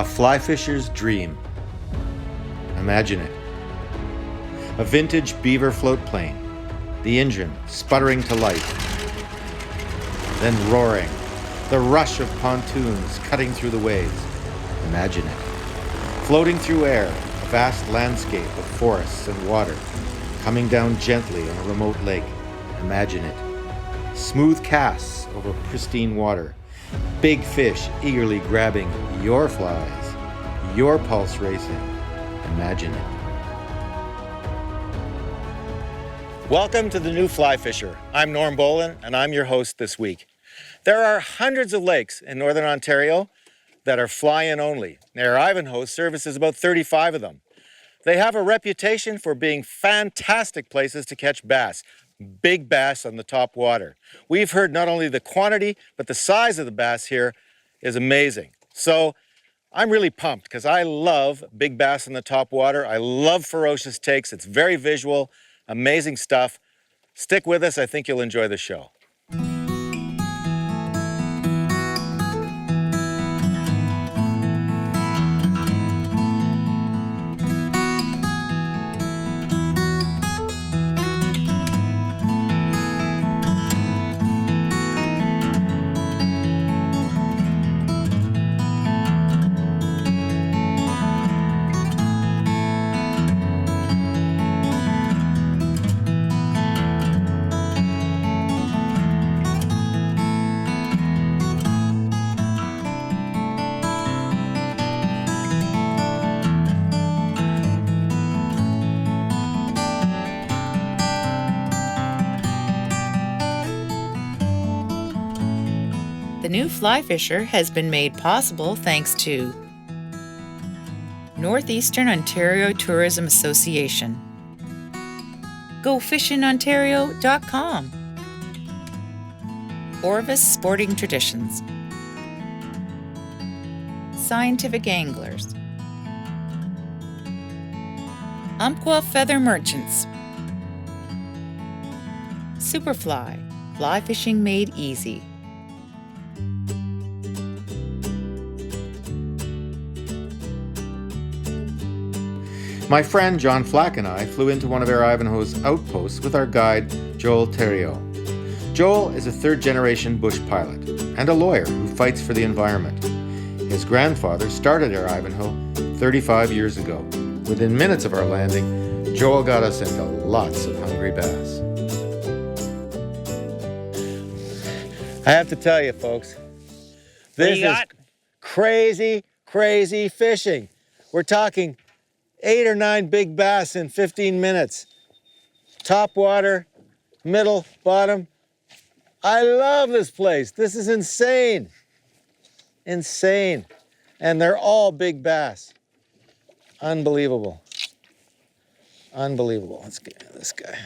A fly fisher's dream. Imagine it. A vintage beaver float plane, the engine sputtering to life, then roaring, the rush of pontoons cutting through the waves. Imagine it. Floating through air, a vast landscape of forests and water, coming down gently on a remote lake. Imagine it. Smooth casts over pristine water, big fish eagerly grabbing your flies, your pulse racing. Imagine it. Welcome to the New Fly Fisher. I'm Norm Bolen, and I'm your host this week. There are hundreds of lakes in Northern Ontario that are fly-in only. Air Ivanhoe services about 35 of them. They have a reputation for being fantastic places to catch bass, big bass on the top water. We've heard not only the quantity, but the size of the bass here is amazing. So I'm really pumped because I love big bass on the top water. I love ferocious takes. It's very visual, amazing stuff. Stick with us. I think you'll enjoy the show. The New Fly Fisher has been made possible thanks to Northeastern Ontario Tourism Association, GoFishingOntario.com, Orvis Sporting Traditions, Scientific Anglers, Umpqua Feather Merchants, Superfly, fly fishing made easy. My friend John Flack and I flew into one of Air Ivanhoe's outposts with our guide, Joel Theriault. Joel is a third-generation bush pilot and a lawyer who fights for the environment. His grandfather started Air Ivanhoe 35 years ago. Within minutes of our landing, Joel got us into lots of hungry bass. I have to tell you, folks, this is crazy, crazy fishing. We're talking 8 or 9 big bass in 15 minutes. Top water, middle, bottom. I love this place. This is insane. Insane. And they're all big bass. Unbelievable. Unbelievable. Let's get this guy.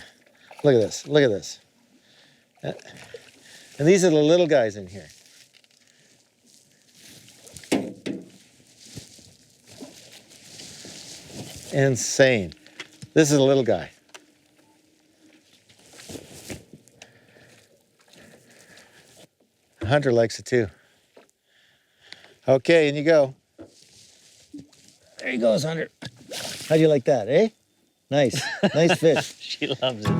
Look at this. Look at this. And these are the little guys in here. Insane. This is a little guy. Hunter likes it too. Okay, in you go. There he goes, Hunter. How do you like that, eh? Nice. Nice fish. She loves it.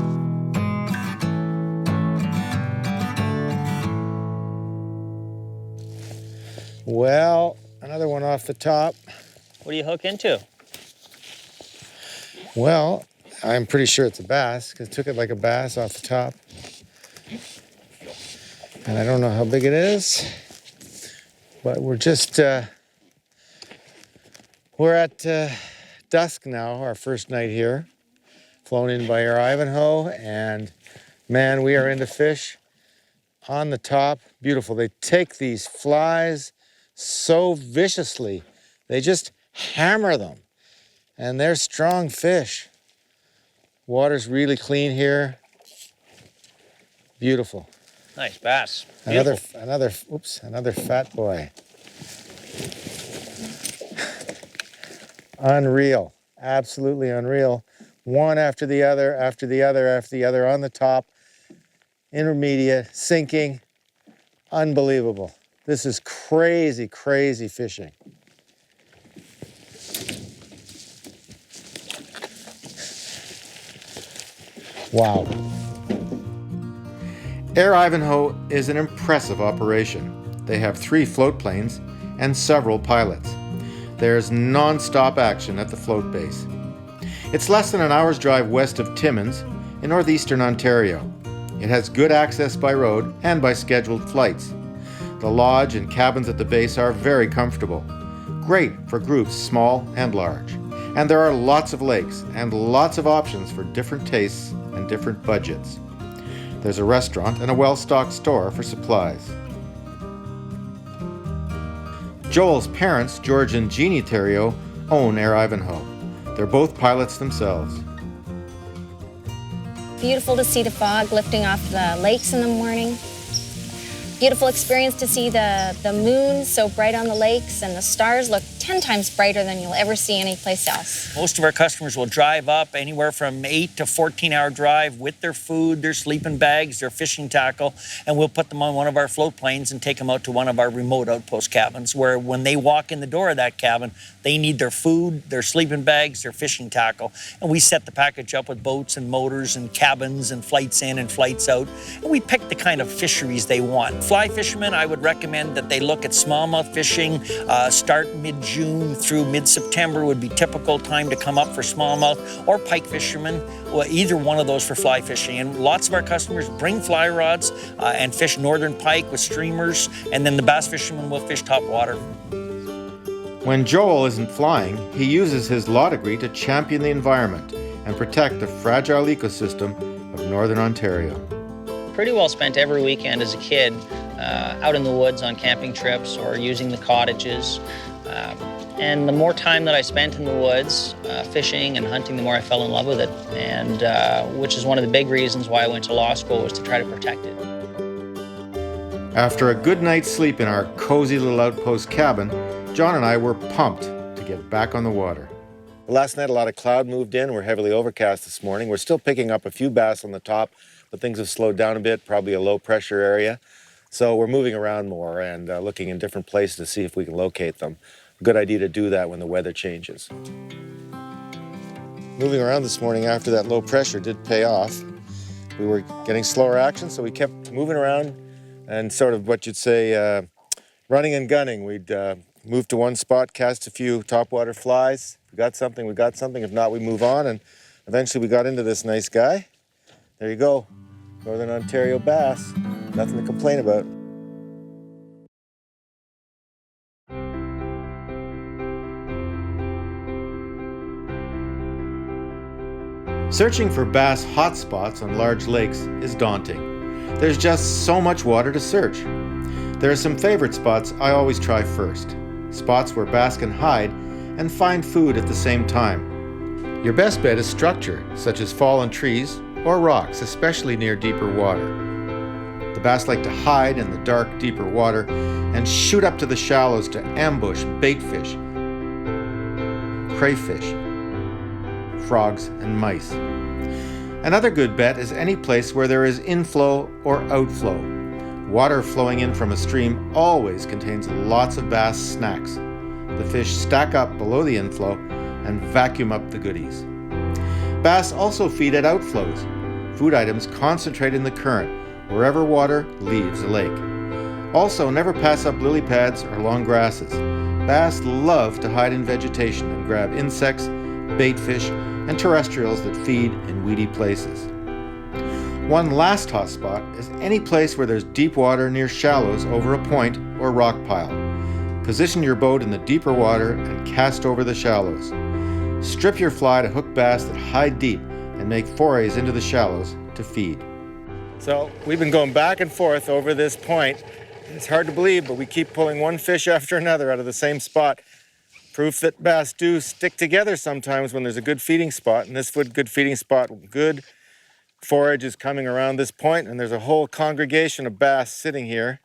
Well, another one off the top. What do you hook into? Well, I'm pretty sure it's a bass because it took it like a bass off the top. And I don't know how big it is, but we're just, we're at dusk now, our first night here, flown in by Air Ivanhoe, and man, we are into fish on the top. Beautiful. They take these flies so viciously. They just hammer them. And they're strong fish. Water's really clean here. Beautiful. Nice bass. Another Beautiful. another fat boy. Unreal. Absolutely unreal. One after the other, after the other, after the other on the top. Intermediate, sinking. Unbelievable. This is crazy, crazy fishing. Wow. Air Ivanhoe is an impressive operation. They have 3 float planes and several pilots. There's non-stop action at the float base. It's less than an hour's drive west of Timmins in northeastern Ontario. It has good access by road and by scheduled flights. The lodge and cabins at the base are very comfortable. Great for groups small and large. And there are lots of lakes and lots of options for different tastes and different budgets. There's a restaurant and a well-stocked store for supplies. Joel's parents, George and Jeannie Theriault, own Air Ivanhoe. They're both pilots themselves. Beautiful to see the fog lifting off the lakes in the morning. Beautiful experience to see the moon so bright on the lakes, and the stars look 10 times brighter than you'll ever see anyplace else. Most of our customers will drive up anywhere from 8 to 14-hour drive with their food, their sleeping bags, their fishing tackle, and we'll put them on one of our float planes and take them out to one of our remote outpost cabins, where when they walk in the door of that cabin, they need their food, their sleeping bags, their fishing tackle, and we set the package up with boats and motors and cabins and flights in and flights out, and we pick the kind of fisheries they want. Fly fishermen, I would recommend that they look at smallmouth fishing. Start mid-June through mid-September would be typical time to come up for smallmouth, or pike fishermen, well, either one of those for fly fishing. And lots of our customers bring fly rods and fish northern pike with streamers, and then the bass fishermen will fish topwater. When Joel isn't flying, he uses his law degree to champion the environment and protect the fragile ecosystem of Northern Ontario. Pretty well spent every weekend as a kid out in the woods on camping trips or using the cottages. And the more time that I spent in the woods fishing and hunting, the more I fell in love with it, and which is one of the big reasons why I went to law school, was to try to protect it. After a good night's sleep in our cozy little outpost cabin, John and I were pumped to get back on the water. Last night a lot of cloud moved in. We're heavily overcast this morning. We're still picking up a few bass on the top, but things have slowed down a bit, probably a low pressure area. So we're moving around more and looking in different places to see if we can locate them. Good idea to do that when the weather changes. Moving around this morning after that low pressure did pay off. We were getting slower action, so we kept moving around and sort of what you'd say running and gunning. We'd move to one spot, cast a few topwater flies. If we got something, we got something. If not, we move on, and eventually we got into this nice guy. There you go, Northern Ontario bass. Nothing to complain about. Searching for bass hotspots on large lakes is daunting. There's just so much water to search. There are some favorite spots I always try first. Spots where bass can hide and find food at the same time. Your best bet is structure, such as fallen trees or rocks, especially near deeper water. The bass like to hide in the dark, deeper water and shoot up to the shallows to ambush baitfish, crayfish, frogs, and mice. Another good bet is any place where there is inflow or outflow. Water flowing in from a stream always contains lots of bass snacks. The fish stack up below the inflow and vacuum up the goodies. Bass also feed at outflows, food items concentrate in the current wherever water leaves a lake. Also, never pass up lily pads or long grasses. Bass love to hide in vegetation and grab insects, baitfish, and terrestrials that feed in weedy places. One last hot spot is any place where there's deep water near shallows over a point or rock pile. Position your boat in the deeper water and cast over the shallows. Strip your fly to hook bass that hide deep and make forays into the shallows to feed. So we've been going back and forth over this point. It's hard to believe, but we keep pulling one fish after another out of the same spot. Proof that bass do stick together sometimes when there's a good feeding spot. And this good feeding spot, good forage is coming around this point, and there's a whole congregation of bass sitting here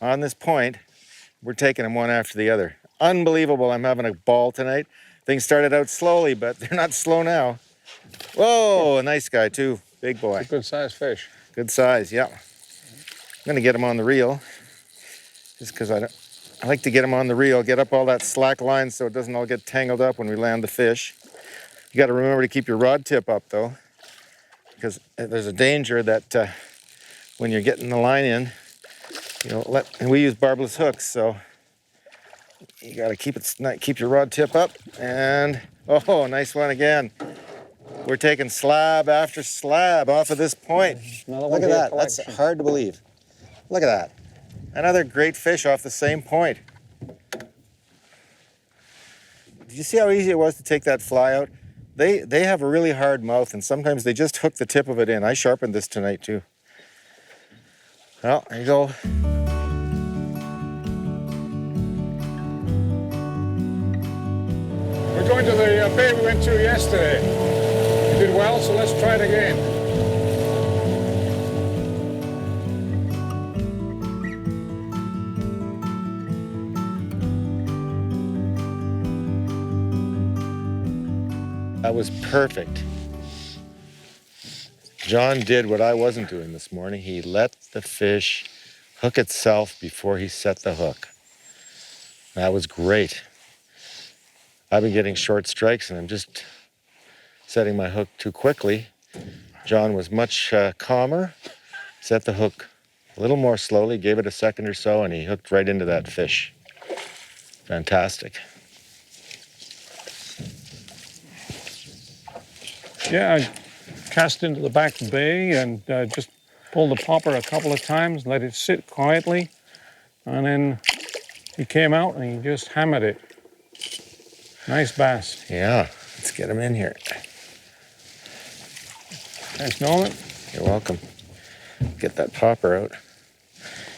on this point. We're taking them one after the other. Unbelievable. I'm having a ball tonight. Things started out slowly, but they're not slow now. Whoa, a nice guy too. Big boy. It's a good sized fish. Good size, yeah. I'm gonna get him on the reel, just because I like to get him on the reel, get up all that slack line so it doesn't all get tangled up when we land the fish. You gotta remember to keep your rod tip up though. because there's a danger that when you're getting the line in, and we use barbless hooks, so you got to keep your rod tip up. And oh, nice one again. We're taking slab after slab off of this point. Look at that. That's hard to believe. Look at that. Another great fish off the same point. Did you see how easy it was to take that fly out? They have a really hard mouth, and sometimes they just hook the tip of it in. I sharpened this tonight too. Well, there you go. We're going to the bay we went to yesterday. We did well, so let's try it again. That was perfect. John did what I wasn't doing this morning. He let the fish hook itself before he set the hook. That was great. I've been getting short strikes and I'm just setting my hook too quickly. John was much calmer, set the hook a little more slowly, gave it a second or so, and he hooked right into that fish. Fantastic. Yeah, I cast into the back bay and just pulled the popper a couple of times, let it sit quietly, and then he came out and he just hammered it. Nice bass. Yeah, let's get him in here. Thanks, Norman. You're welcome. Get that popper out.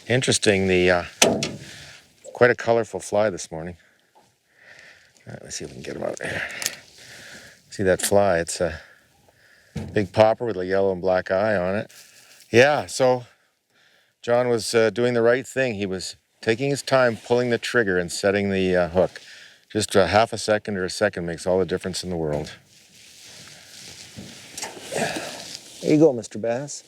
Interesting, quite a colorful fly this morning. Let's see if we can get him out there. See that fly? It's a big popper with a yellow and black eye on it. Yeah, so John was doing the right thing. He was taking his time, pulling the trigger and setting the hook. Just a half a second or a second makes all the difference in the world. There you go, Mr. Bass.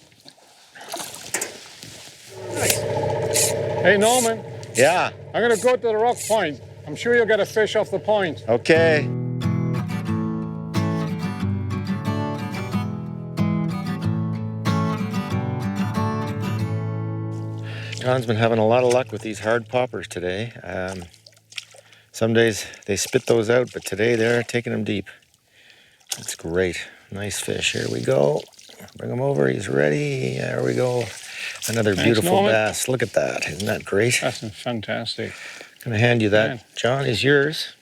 Hey, Norman. Yeah. I'm going to go to the rock point. I'm sure you'll get a fish off the point. Okay. John's been having a lot of luck with these hard poppers today. Some days they spit those out, but today they're taking them deep. That's great. Nice fish. Here we go. Bring him over. He's ready. There we go. Another beautiful bass. Look at that. Isn't that great? That's fantastic. I'm going to hand you that. Man. John, is yours.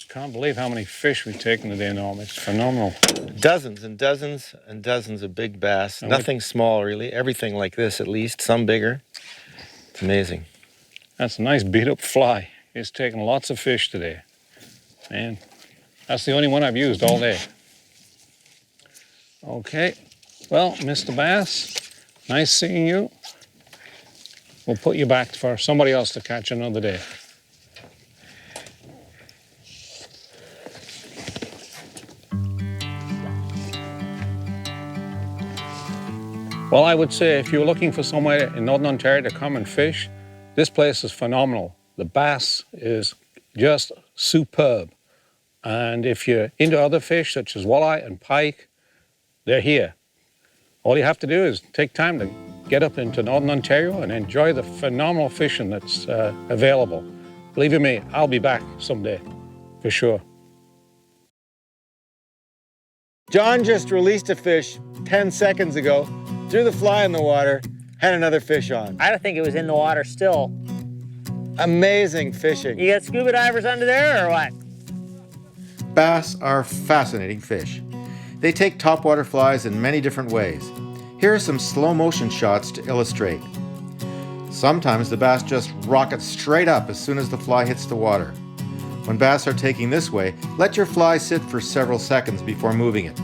Can't believe how many fish we've taken today, Norm. It's phenomenal. Dozens and dozens and dozens of big bass. And nothing small, really. Everything like this, at least. Some bigger. It's amazing. That's a nice beat-up fly. It's taken lots of fish today. Man, that's the only one I've used all day. Okay. Well, Mr. Bass, nice seeing you. We'll put you back for somebody else to catch another day. Well, I would say if you're looking for somewhere in Northern Ontario to come and fish, this place is phenomenal. The bass is just superb. And if you're into other fish such as walleye and pike, they're here. All you have to do is take time to get up into Northern Ontario and enjoy the phenomenal fishing that's available. Believe you me, I'll be back someday, for sure. John just released a fish 10 seconds ago, threw the fly in the water, had another fish on. I don't think it was in the water still. Amazing fishing. You got scuba divers under there or what? Bass are fascinating fish. They take topwater flies in many different ways. Here are some slow motion shots to illustrate. Sometimes the bass just rocket straight up as soon as the fly hits the water. When bass are taking this way, let your fly sit for several seconds before moving it.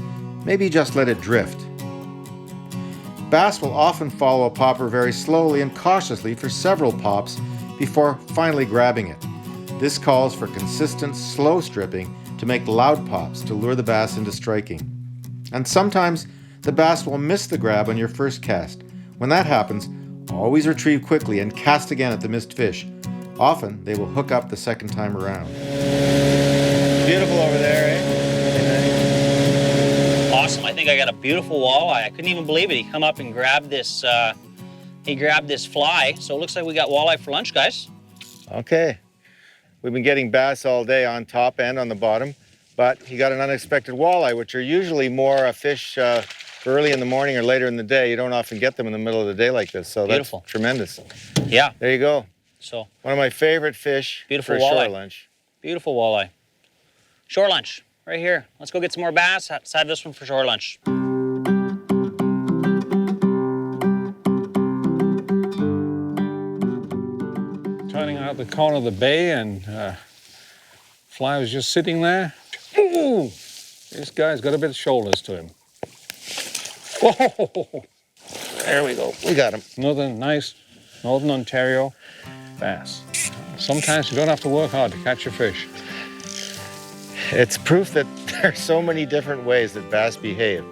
Maybe just let it drift. Bass will often follow a popper very slowly and cautiously for several pops before finally grabbing it. This calls for consistent, slow stripping to make loud pops to lure the bass into striking. And sometimes the bass will miss the grab on your first cast. When that happens, always retrieve quickly and cast again at the missed fish. Often they will hook up the second time around. Beautiful over there, eh? got a beautiful walleye. I couldn't even believe it. He come up and grabbed this, fly. So it looks like we got walleye for lunch, guys. Okay. We've been getting bass all day on top and on the bottom, but he got an unexpected walleye, which are usually more a fish early in the morning or later in the day. You don't often get them in the middle of the day like this, so Beautiful. That's tremendous. Yeah. There you go. So One of my favorite fish Beautiful for a shore walleye. lunch. beautiful walleye. Shore lunch, right here. Let's go get some more bass. Side this one for shore lunch. Turning out the corner of the bay, and fly was just sitting there. Ooh, this guy's got a bit of shoulders to him. Whoa! There we go. We got him. Another nice Northern Ontario bass. Sometimes you don't have to work hard to catch a fish. It's proof that there are so many different ways that bass behave.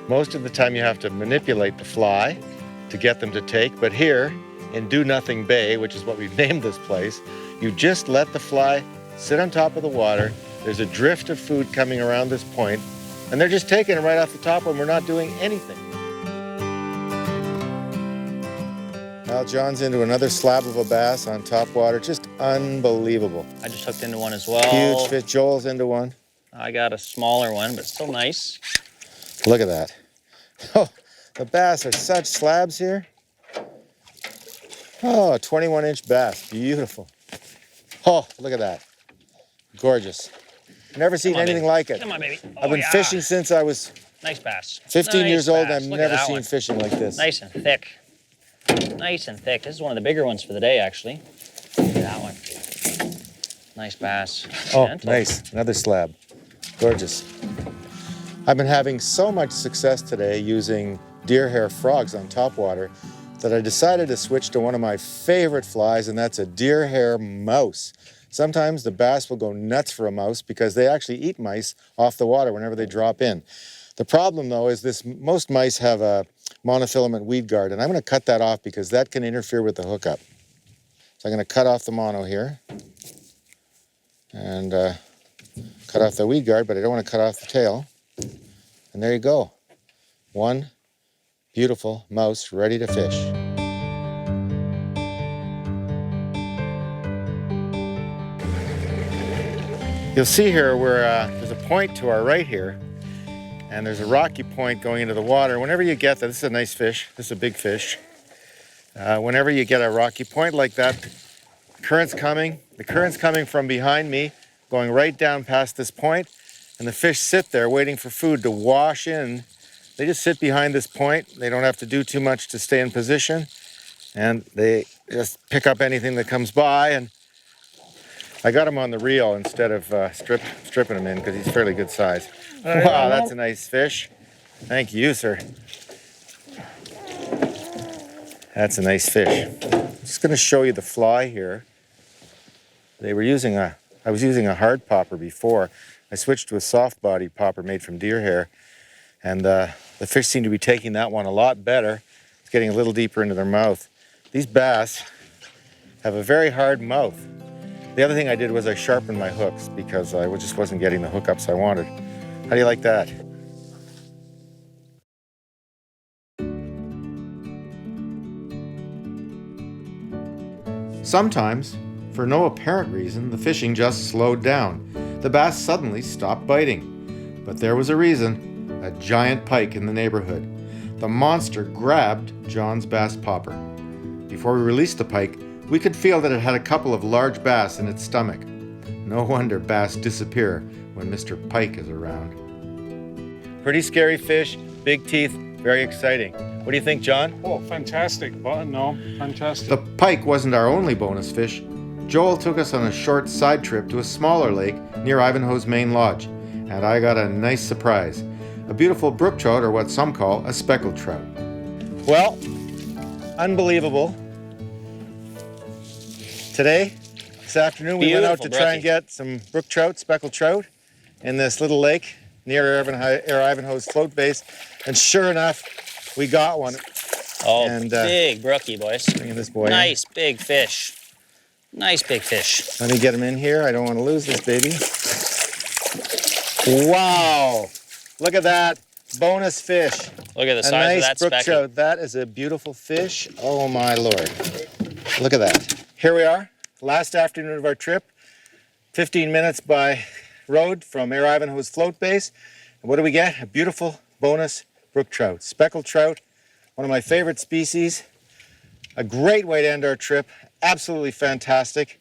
Most of the time you have to manipulate the fly to get them to take, but here in Do Nothing Bay, which is what we've named this place, you just let the fly sit on top of the water. There's a drift of food coming around this point, and they're just taking it right off the top when we're not doing anything. Well, John's into another slab of a bass on top water. Just unbelievable. I just hooked into one as well. Huge fish. Joel's into one. I got a smaller one, but still nice. Look at that. Oh, the bass are such slabs here. Oh, a 21-inch bass. Beautiful. Oh, look at that. Gorgeous. Never seen anything like it. Come on, baby. I've been fishing since I was Nice bass. 15 Nice years old, and bass. I've Look at never that seen one. fishing like this. Nice and thick. Nice and thick. This is one of the bigger ones for the day, actually. Look at that one. Nice bass. Oh, Gentle. nice. Another slab. Gorgeous. I've been having so much success today using deer hair frogs on topwater that I decided to switch to one of my favorite flies, and that's a deer hair mouse. Sometimes the bass will go nuts for a mouse because they actually eat mice off the water whenever they drop in. The problem, though, is most mice have a monofilament weed guard, and I'm going to cut that off because that can interfere with the hookup. So I'm going to cut off the mono here and cut off the weed guard, but I don't want to cut off the tail. And there you go. One beautiful mouse ready to fish. You'll see here where there's a point to our right here, and there's a rocky point going into the water. Whenever you get that, this is a nice fish, this is a big fish. Whenever you get a rocky point like that, the current's coming from behind me, going right down past this point, and the fish sit there waiting for food to wash in. They just sit behind this point. They don't have to do too much to stay in position, and they just pick up anything that comes by. And I got him on the reel instead of stripping him in because he's fairly good size. Wow, that's a nice fish. Thank you, sir. That's a nice fish. I'm just going to show you the fly here. I was using a hard popper before. I switched to a soft body popper made from deer hair, and the fish seem to be taking that one a lot better. It's getting a little deeper into their mouth. These bass have a very hard mouth. The other thing I did was I sharpened my hooks because I just wasn't getting the hookups I wanted. How do you like that? Sometimes, for no apparent reason, the fishing just slowed down. The bass suddenly stopped biting. But there was a reason: a giant pike in the neighborhood. The monster grabbed John's bass popper. Before we released the pike, we could feel that it had a couple of large bass in its stomach. No wonder bass disappear when Mr. Pike is around. Pretty scary fish, big teeth, very exciting. What do you think, John? Oh, fantastic. No, fantastic. The pike wasn't our only bonus fish. Joel took us on a short side trip to a smaller lake near Ivanhoe's main lodge, and I got a nice surprise. A beautiful brook trout, or what some call a speckled trout. Well, unbelievable. This afternoon, we went out to try and get some brook trout, speckled trout, in this little lake near Air Ivanhoe's float base. And sure enough, we got one. Oh, and, big brookie, boys. Bringing this boy Nice big fish. Nice big fish. Let me get him in here. I don't want to lose this baby. Wow. Look at that. bonus fish. Look at the A size nice of that brook speckle. trout. That is a beautiful fish. Oh my Lord. Look at that. Here we are, last afternoon of our trip. 15 minutes by road from Air Ivanhoe's float base. And what do we get? A beautiful bonus brook trout. Speckled trout, one of my favorite species. A great way to end our trip. Absolutely fantastic.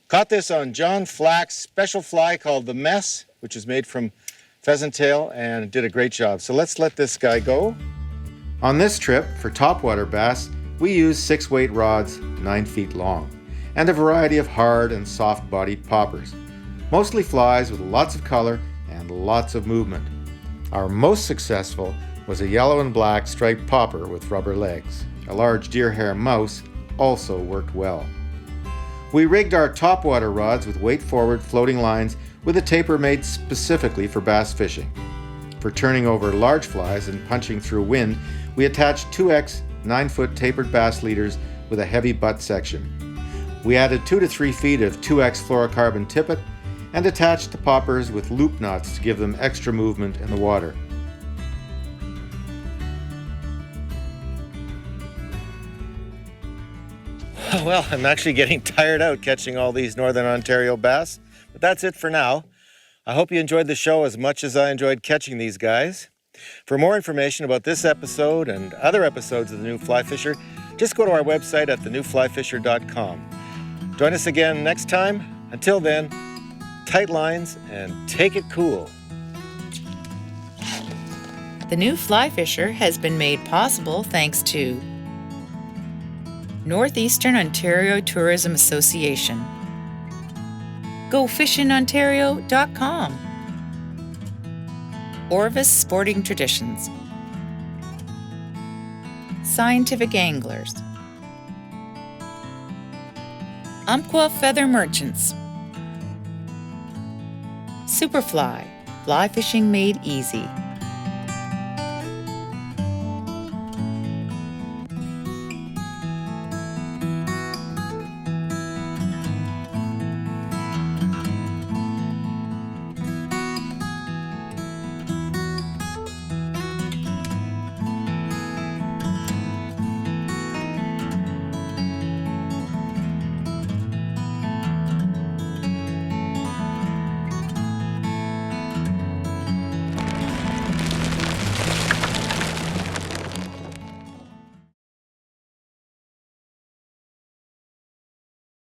Caught this on John Flack's special fly called the Mess, which is made from pheasant tail, and did a great job. So let's let this guy go. On this trip for topwater bass, we used 6-weight rods 9 feet long, and a variety of hard and soft-bodied poppers. Mostly flies with lots of color and lots of movement. Our most successful was a yellow and black striped popper with rubber legs. A large deer hair mouse also worked well. We rigged our topwater rods with weight-forward floating lines with a taper made specifically for bass fishing. For turning over large flies and punching through wind, we attached 2X 9-foot tapered bass leaders with a heavy butt section. We added 2 to 3 feet of 2X fluorocarbon tippet and attached the poppers with loop knots to give them extra movement in the water. Well, I'm actually getting tired out catching all these Northern Ontario bass, but that's it for now. I hope you enjoyed the show as much as I enjoyed catching these guys. For more information about this episode and other episodes of The New Fly Fisher, just go to our website at thenewflyfisher.com. Join us again next time. Until then, tight lines and take it cool. The New Fly Fisher has been made possible thanks to Northeastern Ontario Tourism Association, GoFishingOntario.com, Orvis Sporting Traditions, Scientific Anglers, Umpqua Feather Merchants, Superfly, fly fishing made easy.